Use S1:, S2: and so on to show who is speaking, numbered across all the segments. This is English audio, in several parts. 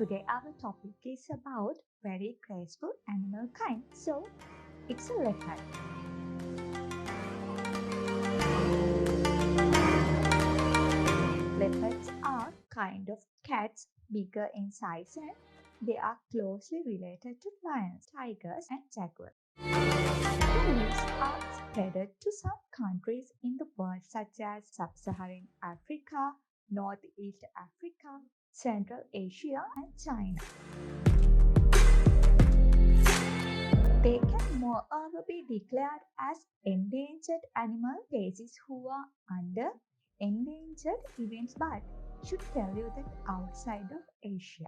S1: Today our topic is about very graceful animal kind. So it's a leopard. Leopards are kind of cats, bigger in size, and they are closely related to lions, tigers and jaguars. These are spread to some countries in the world such as Sub-Saharan Africa, Northeast Africa, Central Asia and China. They can moreover be declared as endangered animal species who are under endangered events, but should tell you that outside of Asia.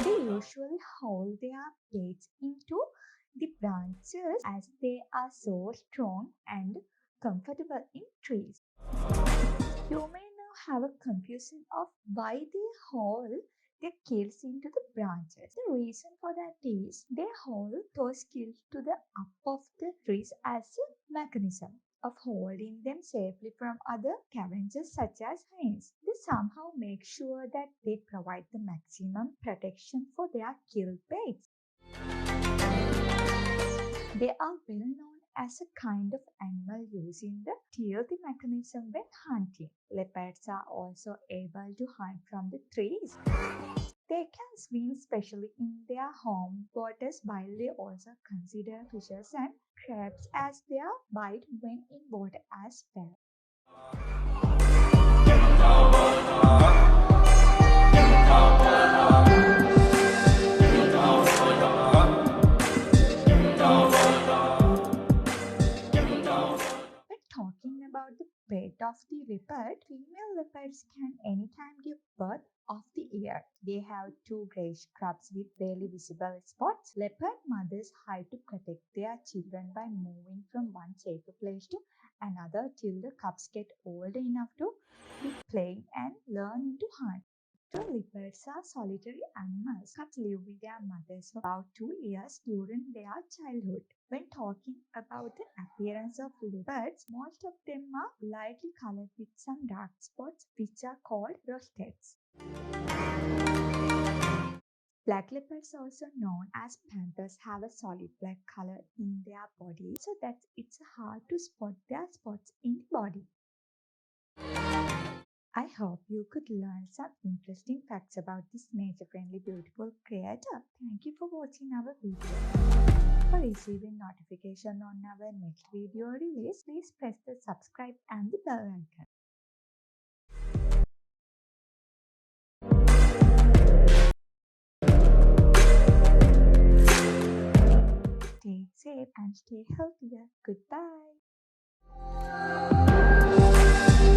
S1: They usually hold their plates into the branches as they are so strong and comfortable in trees. You may now have a confusion of why they hold their gills into the branches. The reason for that is they hold those gills to the up of the trees as a mechanism of holding them safely from other scavengers such as hens. They somehow make sure that they provide the maximum protection for their gill baits. They are well known as a kind of animal using the stealthy mechanism when hunting. Leopards are also able to hunt from the trees. They can swim especially in their home waters, while they also consider fishes and crabs as their bite when in water as well. When talking about the bed of the leopard, female leopards can anytime give birth of the year. They have two grey scrubs with barely visible spots. Leopard mothers hide to protect their children by moving from one safer place to another till the cubs get old enough to be playing and learn to hunt. Leopards are solitary animals. Cubs live with their mothers for about 2 years during their childhood. When talking about the appearance of leopards, most of them are lightly colored with some dark spots which are called rossettes. Black leopards, also known as panthers, have a solid black color in their body so that it's hard to spot their spots in the body. I hope you could learn some interesting facts about this nature-friendly, beautiful creature. Thank you for watching our video. For receiving notification on our next video release, please press the subscribe and the bell icon. Stay safe and stay healthy. Goodbye.